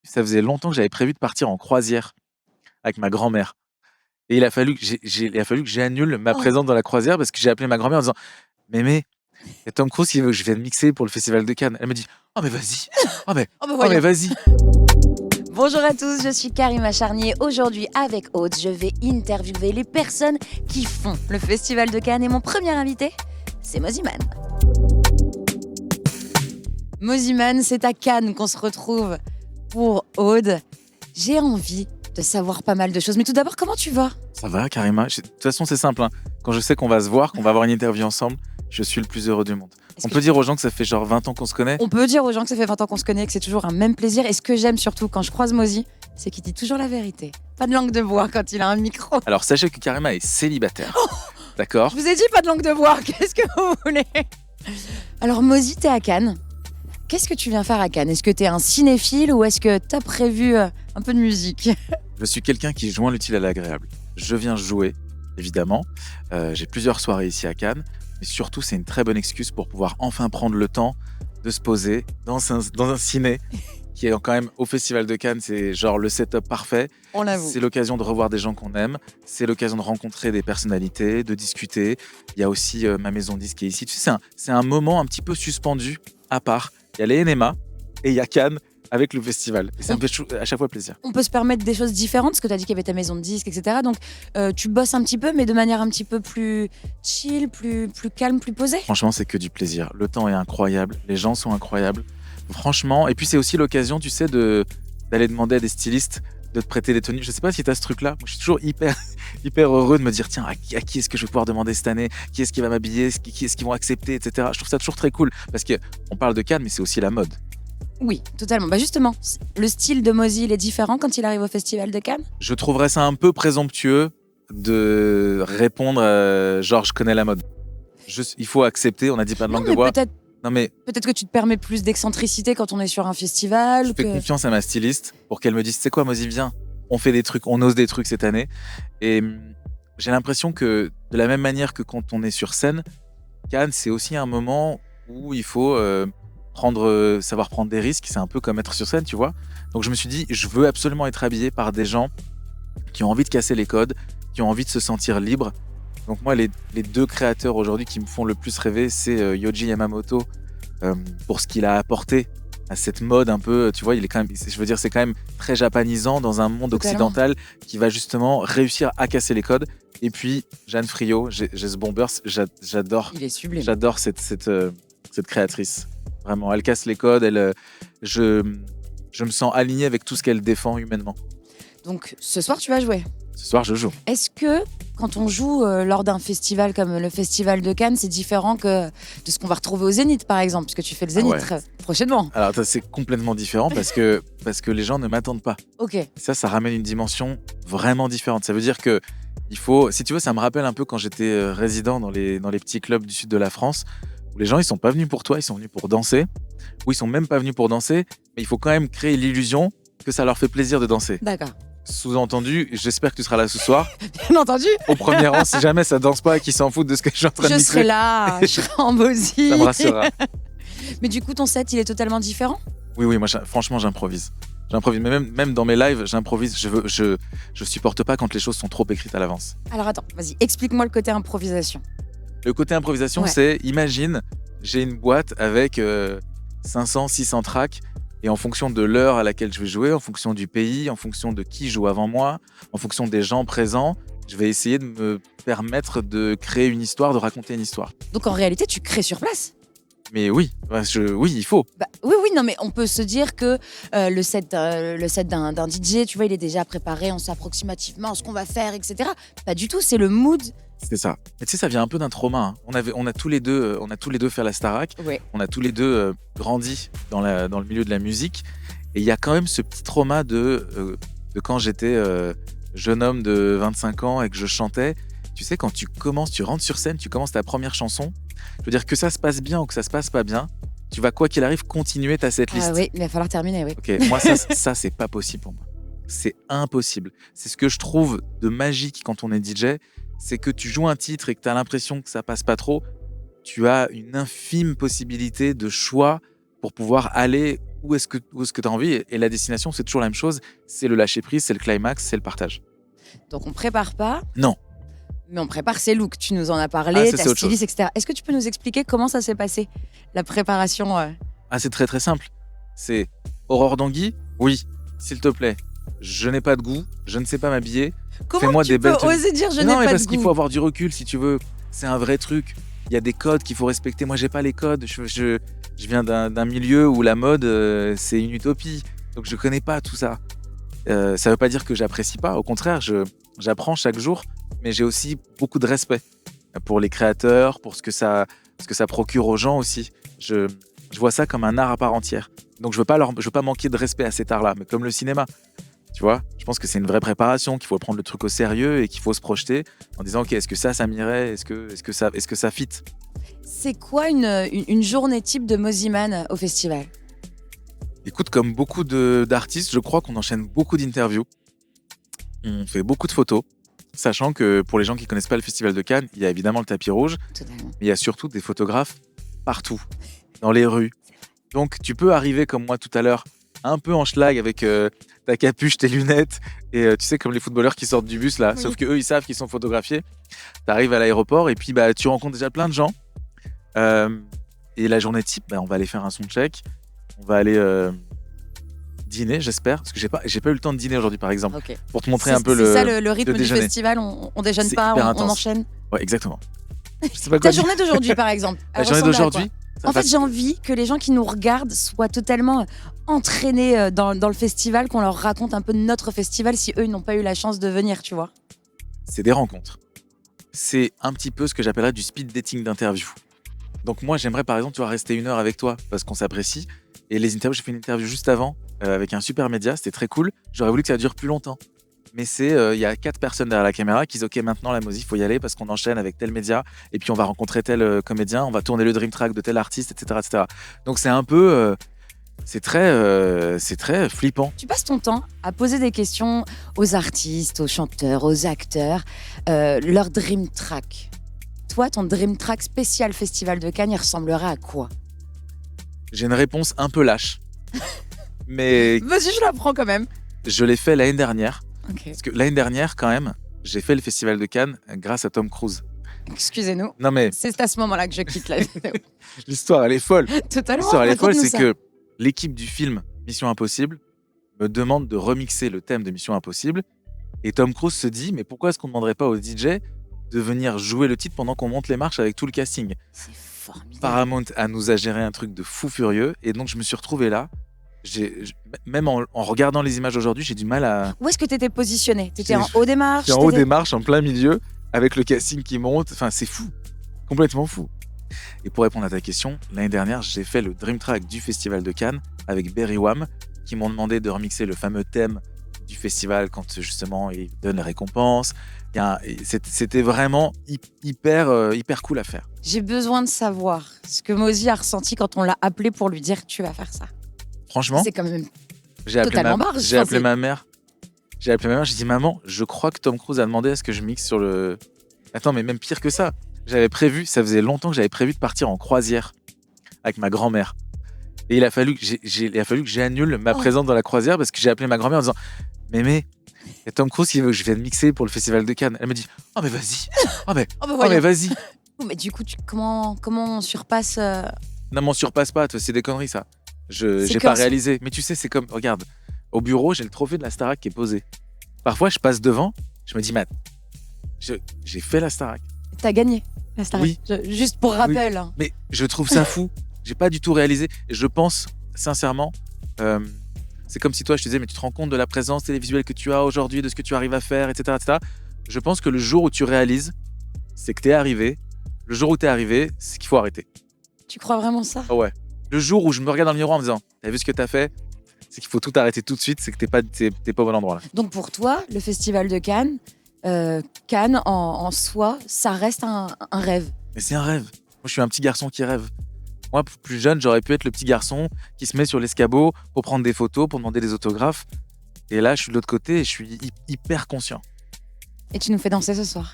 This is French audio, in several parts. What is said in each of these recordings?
Ça faisait longtemps que j'avais prévu de partir en croisière avec ma grand-mère et il a fallu que j'annule ma Oh! présence dans la croisière parce que j'ai appelé ma grand-mère en disant: «Mémé, il y a Tom Cruise qui veut que je vienne mixer pour le festival de Cannes». Elle me dit: «Oh mais vas-y! Oh mais Oh bah oh mais voyons. vas-y!» Bonjour à tous, je suis Karima Charnier. Aujourd'hui, avec Aude, je vais interviewer les personnes qui font le Festival de Cannes. Et mon premier invité, c'est Mosiman. Mosiman, c'est à Cannes qu'on se retrouve pour Aude. J'ai envie de savoir pas mal de choses. Mais tout d'abord, comment tu vas? Ça va, Karima? De toute façon, c'est simple, hein. Quand je sais qu'on va se voir, qu'on va avoir une interview ensemble, je suis le plus heureux du monde. Est-ce On que peut tu- dire aux gens que ça fait genre 20 ans qu'on se connaît? On peut dire aux gens que ça fait 20 ans qu'on se connaît, que c'est toujours un même plaisir. Et ce que j'aime surtout quand je croise Mosi, c'est qu'il dit toujours la vérité. Pas de langue de bois quand il a un micro. Alors sachez que Karima est célibataire. D'accord? Je vous ai dit pas de langue de bois, qu'est-ce que vous voulez? Alors Mosi, t'es à Cannes. Qu'est-ce que tu viens faire à Cannes? Est-ce que t'es un cinéphile ou est-ce que t'as prévu un peu de musique? Je suis quelqu'un qui joint l'utile à l'agréable. Je viens jouer, évidemment. J'ai plusieurs soirées ici à Cannes. Mais surtout, c'est une très bonne excuse pour pouvoir enfin prendre le temps de se poser dans un ciné qui est quand même au Festival de Cannes. C'est genre le setup parfait. On l'avoue. C'est l'occasion de revoir des gens qu'on aime. C'est l'occasion de rencontrer des personnalités, de discuter. Il y a aussi ma maison de disque qui est ici. Tu sais, c'est un moment un petit peu suspendu à part. Il y a les NMA et il y a Cannes avec le festival. Et ça me fait à chaque fois plaisir. On peut se permettre des choses différentes, parce que tu as dit qu'il y avait ta maison de disques, etc. Donc tu bosses un petit peu, mais de manière un petit peu plus chill, plus calme, plus posée. Franchement, c'est que du plaisir. Le temps est incroyable. Les gens sont incroyables. Franchement. Et puis, c'est aussi l'occasion, tu sais, d'aller demander à des stylistes de te prêter des tenues. Je sais pas si tu as ce truc-là. Moi, je suis toujours hyper heureux de me dire, tiens, à qui est-ce que je vais pouvoir demander cette année? Qui est-ce qui va m'habiller? Qui est-ce qu'ils vont accepter, etc. Je trouve ça toujours très cool. Parce qu'on parle de Cannes, mais c'est aussi la mode. Oui, totalement. Bah justement, le style de Mosi, il est différent quand il arrive au Festival de Cannes. Je trouverais ça un peu présomptueux de répondre genre, je connais la mode. Il faut accepter, on a dit pas de langue de bois. Non, mais Peut-être que tu te permets plus d'excentricité quand on est sur un festival. je fais confiance à ma styliste pour qu'elle me dise, c'est quoi, Mosi, viens, on fait des trucs, on ose des trucs cette année. Et j'ai l'impression que de la même manière que quand on est sur scène, Cannes, c'est aussi un moment où il faut savoir prendre des risques. C'est un peu comme être sur scène, tu vois. Donc je me suis dit, je veux absolument être habillé par des gens qui ont envie de casser les codes, qui ont envie de se sentir libres. Donc moi, les deux créateurs aujourd'hui qui me font le plus rêver, c'est Yohji Yamamoto, pour ce qu'il a apporté à cette mode un peu, tu vois, il est quand même, je veux dire, c'est quand même très japanisant dans un monde Totalement. occidental qui va justement réussir à casser les codes. Et puis, Jeanne Friot, Jess Bombers, j'adore Il est sublime. cette créatrice. Vraiment, elle casse les codes, je me sens aligné avec tout ce qu'elle défend humainement. Donc ce soir, tu vas jouer. Ce soir, je joue. Est-ce que quand on joue lors d'un festival comme le Festival de Cannes, c'est différent que de ce qu'on va retrouver au Zénith, par exemple, puisque tu fais le Zénith ouais. très prochainement? Alors, ça, c'est complètement différent parce que les gens ne m'attendent pas. Ok. Ça ramène une dimension vraiment différente. Ça veut dire que il faut, si tu veux, ça me rappelle un peu quand j'étais résident dans les petits clubs du sud de la France, où les gens, ils sont pas venus pour toi, ils sont venus pour danser, ou ils sont même pas venus pour danser, mais il faut quand même créer l'illusion que ça leur fait plaisir de danser. D'accord. Sous-entendu, j'espère que tu seras là ce soir. Bien entendu. Au premier rang, si jamais ça danse pas et qu'ils s'en foutent de ce que je suis en train de Je mixer, serai là, je serai en Mosi. ça me rassurera. Mais du coup, ton set, il est totalement différent? Oui, moi, franchement, j'improvise. J''improvise, mais même dans mes lives, j'improvise. Je supporte pas quand les choses sont trop écrites à l'avance. Alors attends, vas-y, explique-moi le côté improvisation. Le côté improvisation, Ouais. c'est, imagine, j'ai une boîte avec 500, 600 tracks, et en fonction de l'heure à laquelle je vais jouer, en fonction du pays, en fonction de qui joue avant moi, en fonction des gens présents, je vais essayer de me permettre de créer une histoire, de raconter une histoire. Donc en réalité, tu crées sur place? Mais oui, oui, il faut. Bah, oui, non, mais on peut se dire que le set d'un DJ, tu vois, il est déjà préparé, on sait approximativement ce qu'on va faire, etc. Pas du tout, c'est le mood. C'est ça. Mais tu sais, ça vient un peu d'un trauma. Hein. On a tous les deux fait la Starac. Ouais. On a tous les deux grandi dans le milieu de la musique. Et il y a quand même ce petit trauma de quand j'étais jeune homme de 25 ans et que je chantais. Tu sais, quand tu rentres sur scène, tu commences ta première chanson. Je veux dire, que ça se passe bien ou que ça se passe pas bien, tu vas, quoi qu'il arrive, continuer ta setlist. Ah oui, il va falloir terminer, oui. Ok, moi, ça c'est pas possible pour moi. C'est impossible. C'est ce que je trouve de magique quand on est DJ, c'est que tu joues un titre et que tu as l'impression que ça passe pas trop, tu as une infime possibilité de choix pour pouvoir aller où est-ce que tu as envie. Et la destination, c'est toujours la même chose. C'est le lâcher-prise, c'est le climax, c'est le partage. Donc on prépare pas, Non. mais on prépare ses looks. Tu nous en as Ah, parlé, ça, ta c'est autre styliste, etc. Est-ce que tu peux nous expliquer comment ça s'est passé, la préparation Ah, c'est très très simple. C'est Aurore Tanguy, oui, s'il te plaît. Je n'ai pas de goût, je ne sais pas m'habiller. Comment Fais-moi tu des peux belles tenues. oser dire je Mais n'ai non, mais pas parce de qu'il goût faut avoir du recul si tu veux. C'est un vrai truc. Il y a des codes qu'il faut respecter. Moi, j'ai pas les codes. Je viens d'un milieu où la mode, c'est une utopie. Donc, je connais pas tout ça. Ça veut pas dire que j'apprécie pas. Au contraire, j'apprends chaque jour. Mais j'ai aussi beaucoup de respect pour les créateurs, pour ce que ça procure aux gens aussi. Je vois ça comme un art à part entière. Donc, je veux pas manquer de respect à cet art-là. Mais comme le cinéma. Tu vois, je pense que c'est une vraie préparation, qu'il faut prendre le truc au sérieux et qu'il faut se projeter en disant ok, est-ce que ça m'irait, est-ce que ça fit. C'est quoi une journée type de Mosiman au festival? Écoute, comme beaucoup d'artistes, je crois qu'on enchaîne beaucoup d'interviews, on fait beaucoup de photos, sachant que pour les gens qui connaissent pas le Festival de Cannes, il y a évidemment le tapis rouge, Totalement. mais il y a surtout des photographes partout, dans les rues. Donc tu peux arriver comme moi tout à l'heure, un peu en schlag avec ta capuche, tes lunettes, et tu sais, comme les footballeurs qui sortent du bus là, Oui. sauf qu'eux, ils savent qu'ils sont photographiés. Tu arrives à l'aéroport et puis tu rencontres déjà plein de gens. Et la journée type, on va aller faire un soundcheck, on va aller dîner, j'espère, parce que j'ai pas eu le temps de dîner aujourd'hui par exemple, Ok. pour te montrer C'est un peu c'est ça le rythme du déjeuner. festival, on déjeune C'est pas, hyper on intense. enchaîne. Ouais, exactement. Je sais pas Ta quoi dire. journée d'aujourd'hui par exemple. La elle journée ressemble à quoi? d'aujourd'hui, ça En fait, passe- j'ai envie que les gens qui nous regardent soient totalement entraînés dans le festival, qu'on leur raconte un peu de notre festival si eux ils n'ont pas eu la chance de venir, tu vois. c'est des rencontres. C'est un petit peu ce que j'appellerais du speed dating d'interview. Donc moi, j'aimerais par exemple, tu vois, rester 1 heure avec toi parce qu'on s'apprécie. Et les interviews, j'ai fait une interview juste avant avec un super média, c'était très cool. J'aurais voulu que ça dure plus longtemps. Mais il y a 4 personnes derrière la caméra qui disent ok, maintenant la Mosi, il faut y aller parce qu'on enchaîne avec tel média et puis on va rencontrer tel comédien, on va tourner le dream track de tel artiste, etc., etc. Donc c'est un peu, c'est très flippant. Tu passes ton temps à poser des questions aux artistes, aux chanteurs, aux acteurs, leur dream track. Toi, ton dream track spécial Festival de Cannes, il ressemblerait à quoi? J'ai une réponse un peu lâche, mais Vas-y, je la prends quand même. je l'ai fait l'année dernière. Ok. Parce que l'année dernière, quand même, j'ai fait le Festival de Cannes grâce à Tom Cruise. Excusez-nous. Non mais C'est à ce moment-là que je quitte la vidéo. l'histoire, elle est folle. Totalement. L'histoire, elle est folle, raconte-nous c'est ça. que l'équipe du film Mission Impossible me demande de remixer le thème de Mission Impossible. Et Tom Cruise se dit, mais pourquoi est-ce qu'on ne demanderait pas au DJ de venir jouer le titre pendant qu'on monte les marches avec tout le casting? C'est formidable. Paramount nous a géré un truc de fou furieux. Et donc, je me suis retrouvé là. Même en regardant les images aujourd'hui, j'ai du mal à... Où est-ce que tu étais positionné? Tu étais J'ai- en haut des marches? Je suis en haut t'étais- des marches, en plein milieu, avec le casting qui monte. Enfin, c'est fou. Complètement fou. Et pour répondre à ta question, l'année dernière, j'ai fait le Dream Track du Festival de Cannes avec Berry Wham, qui m'ont demandé de remixer le fameux thème du festival quand justement ils donnent les récompenses. C'était vraiment hyper cool à faire. J'ai besoin de savoir ce que Mozi a ressenti quand on l'a appelé pour lui dire tu vas faire ça. Franchement, C'est quand même j'ai appelé, totalement barge. j'ai Enfin, appelé c'est- ma mère. J'ai dit maman, je crois que Tom Cruise a demandé à ce que je mixe sur le... Attends, mais même pire que ça. J'avais prévu, ça faisait longtemps que j'avais prévu de partir en croisière avec ma grand-mère. Et il a fallu que j'annule ma Oh. présence dans la croisière parce que j'ai appelé ma grand-mère en disant Mémé, il y a Tom Cruise qui veut que je vienne mixer pour le Festival de Cannes. Elle me dit Oh, mais vas-y. Oh, mais, Oh, bah, oh, voyons. mais vas-y. Oh, mais du coup, comment on surpasse Non, m'en surpasse pas, toi, c'est des conneries ça. C'est J'ai que pas en ce- réalisé. Mais tu sais, c'est comme, regarde, au bureau, j'ai le trophée de la Starac qui est posé. Parfois, je passe devant, je me dis, Matt, j'ai fait la Starac. T'as gagné la Starac. Oui. Juste pour rappel. hein. Mais je trouve ça fou. J'ai pas du tout réalisé. Et je pense, sincèrement, c'est comme si toi, je te disais, mais tu te rends compte de la présence télévisuelle que tu as aujourd'hui, de ce que tu arrives à faire, etc., etc. Je pense que le jour où tu réalises, c'est que t'es arrivé. Le jour où t'es arrivé, c'est qu'il faut arrêter. Tu crois vraiment ça? Ah ouais. Le jour où je me regarde dans le miroir en me disant, t'as vu ce que t'as fait? C'est qu'il faut tout arrêter tout de suite, c'est que t'es pas au bon endroit là. Donc pour toi, le Festival de Cannes, Cannes en soi, ça reste un rêve. Mais c'est un rêve. Moi, je suis un petit garçon qui rêve. Moi, plus jeune, j'aurais pu être le petit garçon qui se met sur l'escabeau pour prendre des photos, pour demander des autographes. Et là, je suis de l'autre côté et je suis hyper conscient. Et tu nous fais danser ce soir.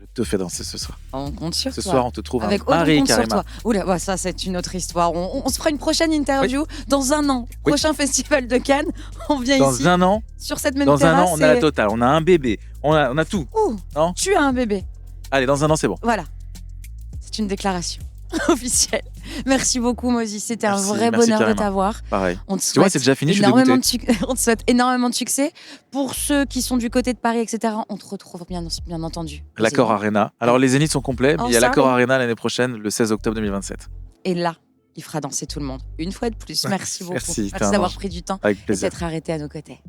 Je te fait danser ce soir. On compte sur Ce toi. soir, on te trouve Avec un Aude, on mari, compte sur Karima. toi. Oula, ouais, ça c'est une autre histoire. On se fera une prochaine interview dans un an. Oui. Prochain festival de Cannes. On vient ici. Dans un an, Sur cette même on terrasse. a la totale. On a un bébé. On a tout. Ouh, Non tu as un bébé. Allez, dans un an, c'est bon. Voilà. C'est une déclaration officielle. Merci beaucoup, Mozy. C'était un Merci, vrai merci, bonheur de Karima. t'avoir. Pareil. On te Tu vois, souhaite c'est déjà fini, je suis énormément dégoûté. on te souhaite énormément de succès. Pour ceux qui sont du côté de Paris, etc., on te retrouve bien entendu. L'Accor Arena. Alors, les Zéniths sont complets, mais Oh, il y a l'Accor sorry. Arena l'année prochaine, le 16 octobre 2027. Et là, il fera danser tout le monde. Une fois de plus. Merci beaucoup. Merci, t'es Merci un d'avoir ange. pris du temps Avec et plaisir. d'être arrêté à nos côtés.